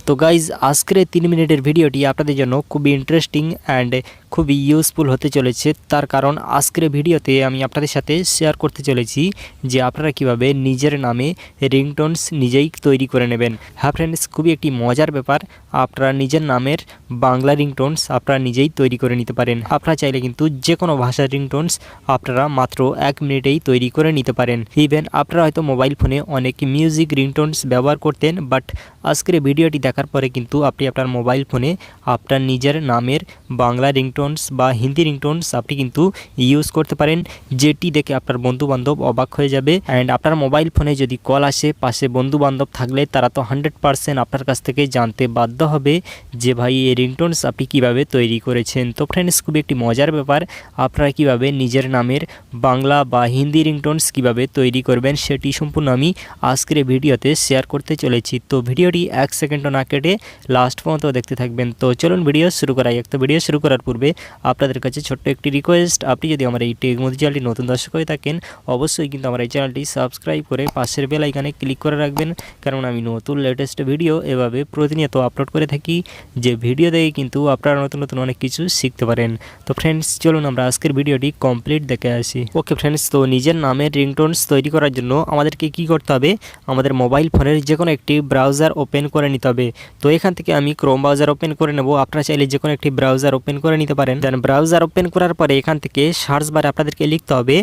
তো গাইজ আজকের 3 মিনিটের ভিডিওটি আপনাদের জন্য খুবই ইন্টারেস্টিং অ্যান্ড খুবই ইউজফুল হতে চলেছে। তার কারণ আজকের ভিডিওতে আমি আপনাদের সাথে শেয়ার করতে চলেছি যে আপনারা কিভাবে নিজের নামে রিংটোনস নিজেই তৈরি করে নেবেন। হ্যাঁ ফ্রেন্ডস, খুবই একটি মজার ব্যাপার। আপনারা নিজের নামের বাংলা রিংটোনস আপনারা নিজেই তৈরি করে নিতে পারেন। আপনারা চাইলে কিন্তু যে কোনো ভাষার রিংটোনস আপনারা মাত্র 1 মিনিটেই তৈরি করে নিতে পারেন। ইভেন আপনারা হয়তো মোবাইল ফোনে অনেক মিউজিক রিংটোনস ব্যবহার করতেন, বাট আজকের ভিডিওটি দেখার পরে কিন্তু আপনি আপনার মোবাইল ফোনে আপনার নিজের নামের বাংলা রিংটোনস বা হিন্দি রিংটোনস আপনি কিন্তু ইউজ করতে পারেন, যেটি দেখে আপনার বন্ধুবান্ধব অবাক হয়ে যাবে। অ্যান্ড আপনার মোবাইল ফোনে যদি কল আসে, পাশে বন্ধুবান্ধব থাকলে তারা তো 100% আপনার কাছ থেকে জানতে বাধ্য হবে যে ভাই এই রিংটোনস আপনি কীভাবে তৈরি করেছেন। তো ফ্রেন্ডস, খুবই একটি মজার ব্যাপার। আপনারা কীভাবে নিজের নামের বাংলা বা হিন্দি রিংটোনস কীভাবে তৈরি করবেন সেটি সম্পূর্ণ আমি আজকের ভিডিওতে শেয়ার করতে চলেছি। তো ভিডিওটি 1 সেকেন্ডও না কেটে লাস্ট পর্যন্ত দেখতে থাকবেন। তো চলুন ভিডিও শুরু করাই। একটা ভিডিও শুরু করার পূর্বে আপনাদের কাছে ছোট্ট একটি রিকোয়েস্ট, আপনি যদি আমার এই টেক মোদি চ্যানেলটি নতুন দর্শক হয়ে থাকেন অবশ্যই কিন্তু আমার এই চ্যানেলটি সাবস্ক্রাইব করে পাশের বেল আইকনে ক্লিক করে রাখবেন, কারণ আমি নতুন লেটেস্ট ভিডিও এভাবে প্রতিনিয়ত আপলোড করে থাকি, যে ভিডিও দেখে কিন্তু আপনারা নতুন নতুন অনেক কিছু শিখতে পারেন। তো ফ্রেন্ডস, চলুন আমরা আজকের ভিডিওটি কমপ্লিট দেখে আসি। ওকে ফ্রেন্ডস, তো নিজের নামের রিংটোনস তৈরি করার জন্য আমাদেরকে কি করতে হবে, আমাদের মোবাইল ফোনের যে কোনো একটি ব্রাউজার ওপেন করে নিতে হবে। তো এখান থেকে আমি ক্রোম ব্রাউজার ওপেন করে নেব। আপনারা চাইলে যে কোনো একটি ব্রাউজার ওপেন করে নিতে পারেন। দেন ব্রাউজার ওপেন করার পরে এখান থেকে সার্চ বারে আপনাদেরকে লিখতে হবে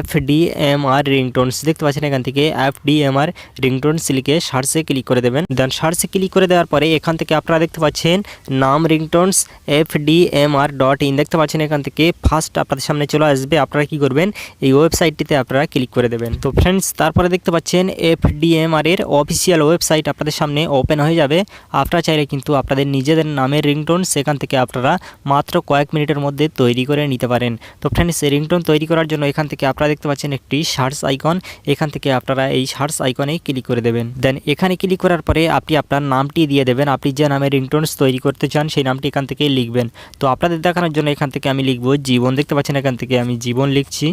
FDMR রিংটোনস। দেখতে পাচ্ছেন এখান থেকে FDMR রিংটোনস লিখে সার্চে ক্লিক করে দেবেন। দেন সার্চে ক্লিক করে দেওয়ার পরে এখান থেকে আপনারা দেখতে পাচ্ছেন নাম রিংটোনস FDMR.in। দেখতে পাচ্ছেন এখান থেকে ফার্স্ট আপনাদের সামনে চলে আসবে। আপনারা কি করবেন, এই ওয়েবসাইটটিতে আপনারা ক্লিক করে দেবেন। তো ফ্রেন্ডস, তারপরে দেখতে পাচ্ছেন FDMR এর অফিসিয়াল ওয়েবসাইট আপনাদের সামনে ওপেন হয়ে যাবে। আপনারা চাইলে কিন্তু আপনাদের নিজেদের নামের রিংটোন সেখান থেকে আপনারা মাত্র কয়েক মিনিটের মধ্যে তৈরি করে নিতে পারেন। তো ফ্রেন্ডস, এই রিংটোন তৈরি করার জন্য এখান থেকে আপনারা দেখতে পাচ্ছেন একটি সার্চ আইকন। এখান থেকে আপনারা এই সার্চ আইকনে ক্লিক করে দেবেন। দেন এখানে ক্লিক করার পরে আপনি আপনার নামটি দিয়ে দেবেন। আপনি যে নামের রিংটোনস তৈরি করতে চান সেই নামটি এখান থেকে লিখবেন। তো আপনাদের দেখানোর জন্য এখান থেকে আমি লিখব জীবন। দেখতে পাচ্ছেন এখান থেকে আমি জীবন লিখছি।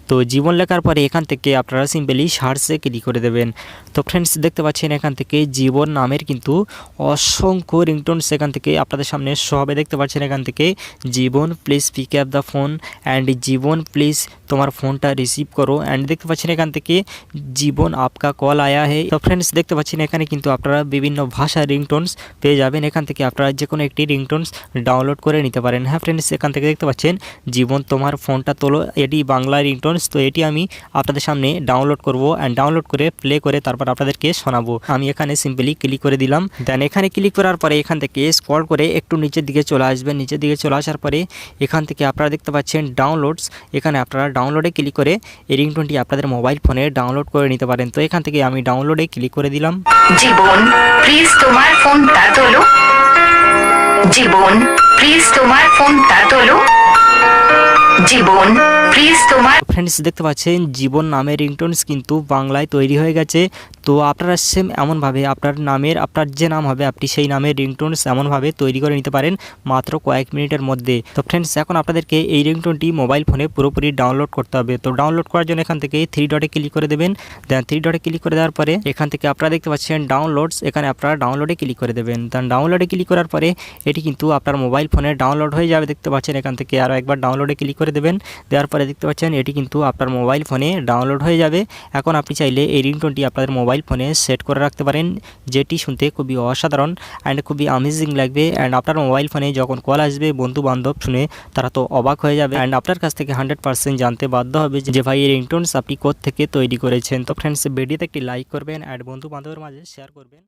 তো জীবন লেখার পরে এখান থেকে আপনারা সিম্পলি সার্চে ক্লিক করে দেবেন। তো ফ্রেন্ডস, দেখতে পাচ্ছেন এখান থেকে জীবন নামের কিন্তু অসংখ্য রিংটোনস এখান থেকে আপনাদের সামনে শো হবে। দেখতে পাচ্ছেন এখান থেকে Jiban please pick up the phone and Jiban please তোমার ফোনটা রিসিভ করো। অ্যান্ড দেখতে পাচ্ছেন এখান থেকে জীবন আপকা কল আয়া হে। তো ফ্রেন্ডস, দেখতে পাচ্ছেন এখানে কিন্তু আপনারা বিভিন্ন ভাষার রিংটোনস পেয়ে যাবেন। এখান থেকে আপনারা যে কোনো একটি রিংটোনস ডাউনলোড করে নিতে পারেন। হ্যাঁ ফ্রেন্ডস, এখান থেকে দেখতে পাচ্ছেন জীবন তোমার ফোনটা তোলো, এটি বাংলা রিংটোন। তো এটি আমি আপনাদের সামনে ডাউনলোড করব অ্যান্ড ডাউনলোড করে প্লে করে তারপর আপনাদেরকে শোনাবো। আমি এখানে সিম্পলি ক্লিক করে দিলাম। দেন এখানে ক্লিক করার পরে এখান থেকে স্ক্রল করে একটু নিচের দিকে চলে আসবেন। নিচের দিকে চলে আসার পরে এখান থেকে আপনারা দেখতে পাচ্ছেন ডাউনলোডস। এখানে আপনারা ডাউনলোডে ক্লিক করে এই রিংটোনটি আপনাদের মোবাইল ফোনে ডাউনলোড করে নিতে পারেন। তো এখান থেকে আমি ডাউনলোডে ক্লিক করে দিলাম। জীবন প্লিজ তোমার ফোনটা তোলো, জীবন প্লিজ তোমার ফোনটা তোলো, জীবন প্লিজ তোমার। ফ্রেন্ডস, দেখতে পাচ্ছেন জীবন নামের রিংটোনস কিন্তু বাংলায় তৈরি হয়ে গেছে। তো আপনারা সেম এমনভাবে আপনার নামের আপনার যে নাম হবে আপনি সেই নামের রিংটোনস এমনভাবে তৈরি করে নিতে পারেন মাত্র কয়েক মিনিটের মধ্যে। তো ফ্রেন্ডস, এখন আপনাদেরকে এই রিংটোনটি মোবাইল ফোনে পুরোপুরি ডাউনলোড করতে হবে। তো ডাউনলোড করার জন্য এখান থেকে 3 ডটে ক্লিক করে দেবেন। দেন 3 ডটে ক্লিক করে দেওয়ার পরে এখান থেকে আপনারা দেখতে পাচ্ছেন ডাউনলোডস। এখানে আপনারা ডাউনলোডে ক্লিক করে দেবেন। দেন ডাউনলোডে ক্লিক করার পরে এটি কিন্তু আপনার মোবাইল ফোনে ডাউনলোড হয়ে যাবে। দেখতে পাচ্ছেন এখান থেকে আরও একবার ডাউনলোডে ক্লিক করে দেবেন। দেওয়ার পরে দেখতে পাচ্ছেন এটি কিন্তু আপনার মোবাইল ফোনে ডাউনলোড হয়ে যাবে। এখন আপনি চাইলে এই রিংটোনটি আপনাদের মোবাইল ফোনে সেট করে রাখতে পারেন, যেটি শুনতে খুবই অসাধারণ অ্যান্ড খুবই অ্যামেজিং লাগবে। অ্যান্ড আপনার মোবাইল ফোনে যখন কল আসবে বন্ধু বান্ধব শুনে তারা তো অবাক হয়ে যাবে অ্যান্ড আপনার কাছ থেকে 100% জানতে বাধ্য হবে যে ভাই এই রিংটোনস আপনি কোথা থেকে তৈরি করেছেন। তো ফ্রেন্ডস, ভিডিওতে একটি লাইক করবেন অ্যান্ড বন্ধু বান্ধবের মাঝে শেয়ার করবেন।